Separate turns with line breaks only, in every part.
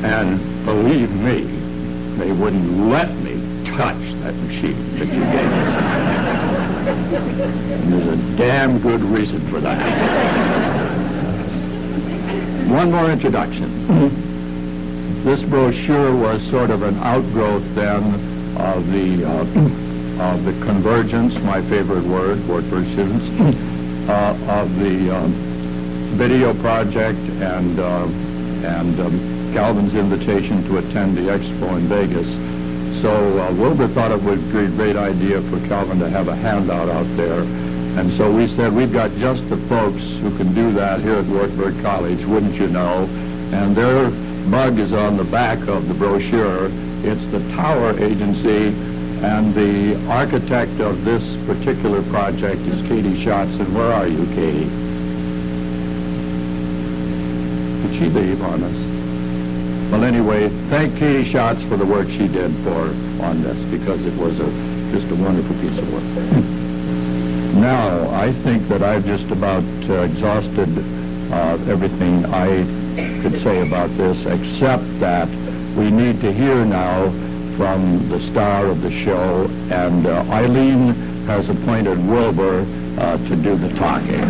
And believe me, they wouldn't let me touch that machine that you gave us. And there's a damn good reason for that. One more introduction. This brochure was sort of an outgrowth then of the convergence, my favorite word students, of the video project and Calvin's invitation to attend the expo in Vegas. So Wilbur thought it would be a great idea for Calvin to have a handout out there. And so we said, we've got just the folks who can do that here at Wartburg College, wouldn't you know? And their mug is on the back of the brochure. It's the Tower Agency, and the architect of this particular project is Katie Schatz. And where are you, Katie? Did she leave on us? Well, anyway, thank Katie Schatz for the work she did on this, because it was just a wonderful piece of work. Now, I think that I've just about exhausted everything I could say about this, except that we need to hear now from the star of the show, and Eileen has appointed Wilbur to do the talking.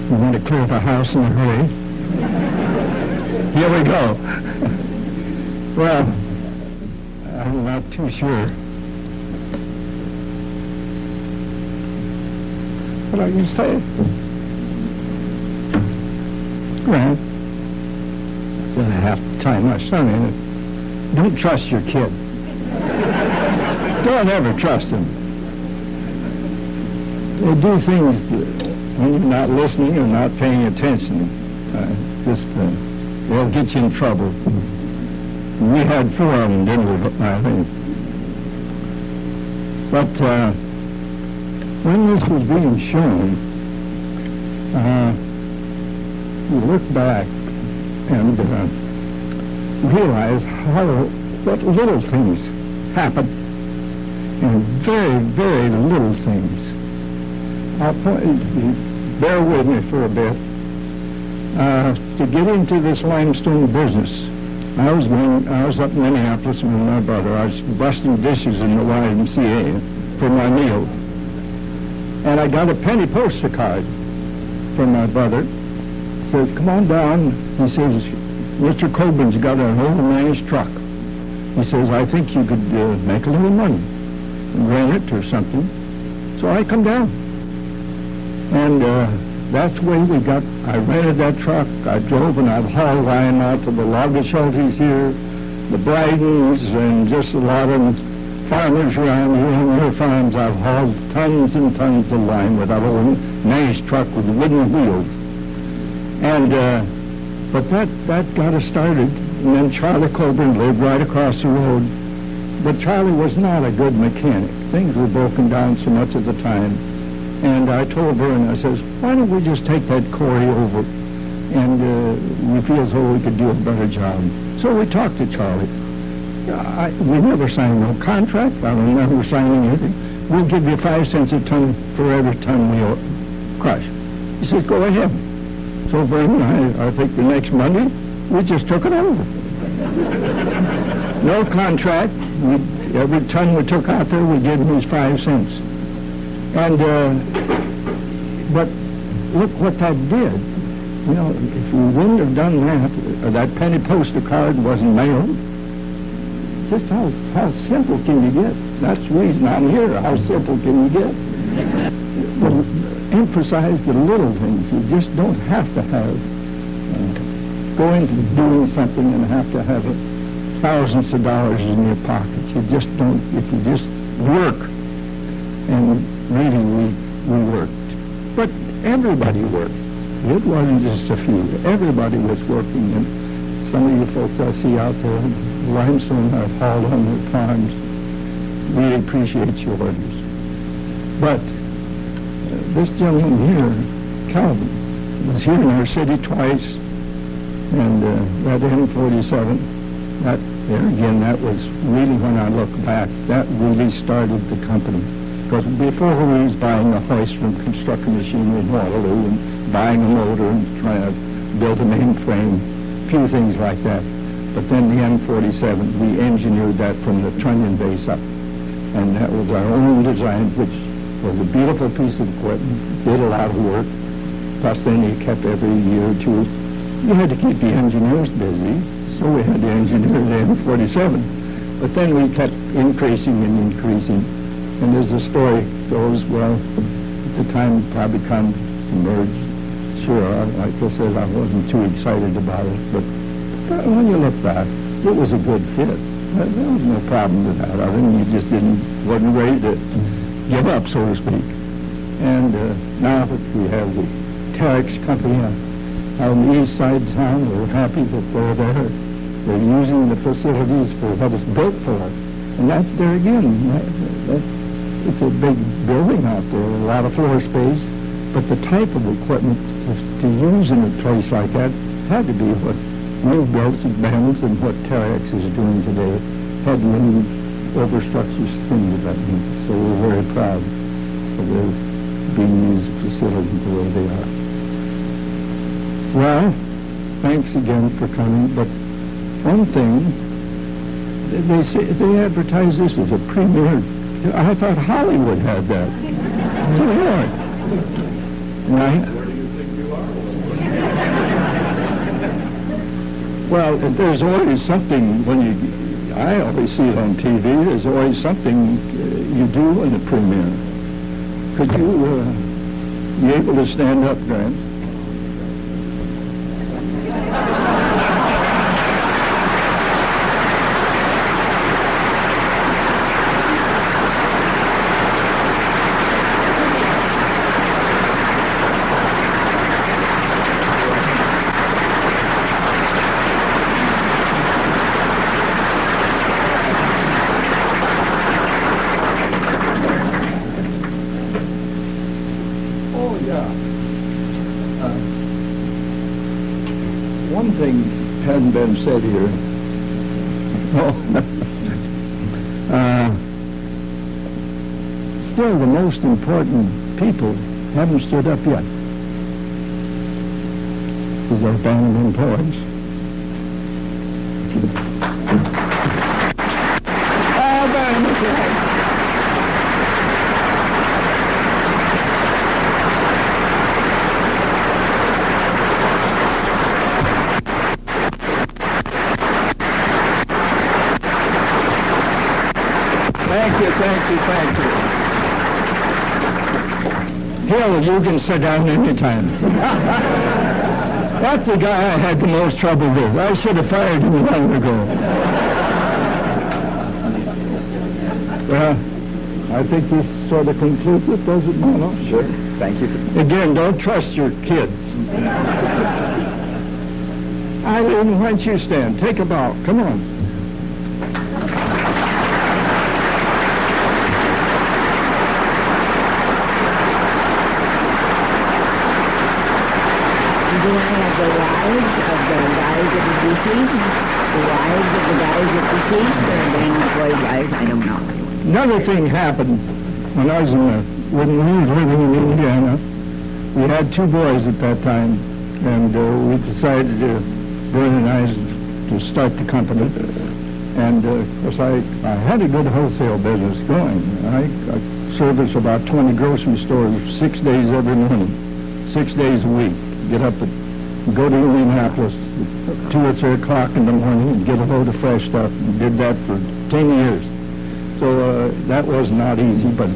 We're going to clear the house in a hurry. Here we go. Well, I'm not too sure. What are you saying? Grant, I have to tie my son in it. Don't trust your kid. Don't ever trust him. They do things when you're not listening or not paying attention. They'll get you in trouble. We had 4 of them, didn't we, I think? But when this was being shown, you look back and realize what little things happen, and very, very little things. Bear with me for a bit. To get into this limestone business, I was up in Minneapolis with my brother. I was busting dishes in the YMCA for my meal. And I got a penny poster card from my brother. He says, come on down. He says, Mr. Coburn's got an old man's truck. He says, I think you could make a little money and rent it or something. So I come down. And that's the way we got. I rented that truck. I drove, and I've hauled iron out to the logger shelters here, the Brydens, and just a lot of farmers around here on their farms. I've hauled tons and tons of line with that old nice truck with wooden wheels. And but that got us started. And then Charlie Coburn lived right across the road. But Charlie was not a good mechanic. Things were broken down so much at the time. And I told her, and I says, why don't we just take that Corey over, and we feel as though we could do a better job. So we talked to Charlie. We never signed no contract. I don't remember signing anything. We'll give you 5 cents a ton for every ton we crush. He says, go ahead. So I think the next Monday, we just took it over. No contract. Every ton we took out there, we gave him his 5 cents. And, but look what that did. You know, if we wouldn't have done that, or that penny poster card wasn't mailed, just how simple can you get? That's the reason I'm here. How simple can you get? But emphasize the little things. You just don't have to have, go into doing something and have to have thousands of dollars in your pocket. You just don't, if you just work. And really, we worked. But everybody worked. It wasn't just a few. Everybody was working. And some of you folks I see out there, limestone I've hauled on their farms, we appreciate yours. But this gentleman here, Calvin, here in our city twice, and that M47, that there again, that was really, when I look back, that really started the company. Because before we was buying a hoist from construction machinery in Waterloo and buying a motor and trying to build a mainframe, few things like that. But then the M47, we engineered that from the trunnion base up. And that was our own design, which was a beautiful piece of equipment, did a lot of work. Plus then you kept every year or two, you had to keep the engineers busy, so we had to engineer the M47. But then we kept increasing and increasing. And as the story goes, well, at the time probably come to merge. Sure, like I said, I wasn't too excited about it, but when you look back, it was a good fit. There was no problem with that. I mean, you just wasn't ready to give up, so to speak. And now that we have the Terex company on the east side of town, we're happy that they're there. They're using the facilities for what it's built for. And that, there again, it's a big building out there, a lot of floor space, but the type of equipment to use in a place like that had to be what new builds and Benz and what Terex is doing today, had new overstructures, things of that nature. So we're very proud of their being used facilities the way they are. Well, thanks again for coming, but one thing, they advertise this as a premiere. I thought Hollywood had that. Right?
Where do you think you are?
Well, there's always something I always see it on TV, there's always something you do in a premiere. Could you be able to stand up, Grant? One thing hasn't been said here. Still, the most important people haven't stood up yet. Is our band of employees. Thank you. Hill, you can sit down anytime. That's the guy I had the most trouble with. I should have fired him long ago. Well, I think this sort of concludes it, does it, Mono?
Sure. Thank you.
Again, don't trust your kids. Eileen, why don't you stand? Take a bow. Come on.
Do I have the wives of the guys that are deceased? The wives of the guys that are deceased? Or the unemployed wives? I don't know.
Another thing happened when I was when we were living in Indiana. We had two boys at that time, and we decided, Vern and I, to start the company. And of course, I had a good wholesale business going. I serviced about 20 grocery stores 6 days every morning, 6 days a week. Get up and go to Indianapolis at 2 or 3 o'clock in the morning and get a load of fresh stuff, and did that for 10 years. So that was not easy, but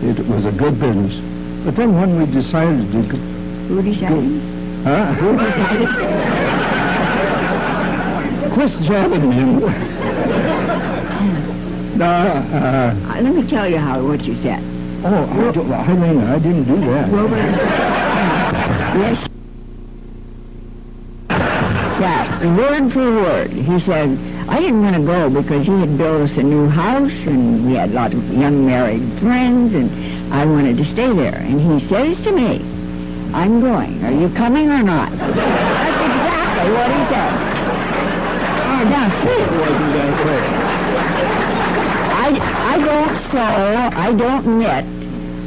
it was a good business. But then when we decided to go...
Who decided?
Huh?
Who decided?
Quit jabbing me.
Let me tell you what you said.
I didn't do that.
Yes. Yeah, word for word. He said, I didn't want to go because he had built us a new house and we had a lot of young married friends and I wanted to stay there. And he says to me, I'm going. Are you coming or not? That's exactly what he said. Now, see,
It wasn't that way.
I don't sew, I don't knit.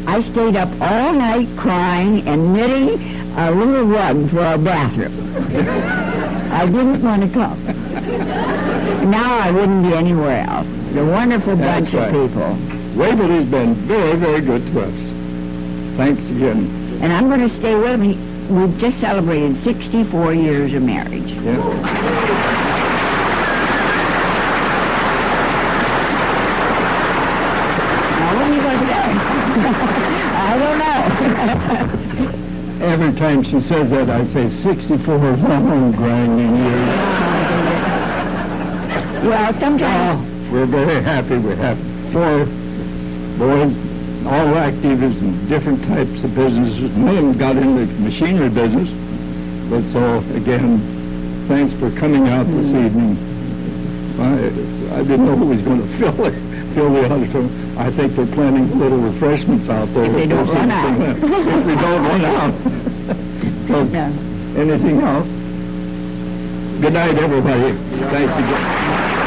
I stayed up all night crying and knitting a little rug for our bathroom. I didn't want to come. Now I wouldn't be anywhere else. The wonderful bunch
That's
of
right.
people.
Waverly's been very, very good to us. Thanks again.
And I'm going to stay with me. We've just celebrated 64 years of marriage.
Yeah.
Now, what are you going to say? I don't know.
Every time she says that, I say 64 long grinding years.
Well, sometimes...
We're very happy. We have 4 boys, all active in different types of businesses. Many of them got into the machinery business. But so, again, thanks for coming out this evening. I didn't know who was going to fill the auditorium. I think they're planning little refreshments out there.
If they don't run out.
If we don't run out. So,
No.
anything else? Good night, everybody. Thanks again.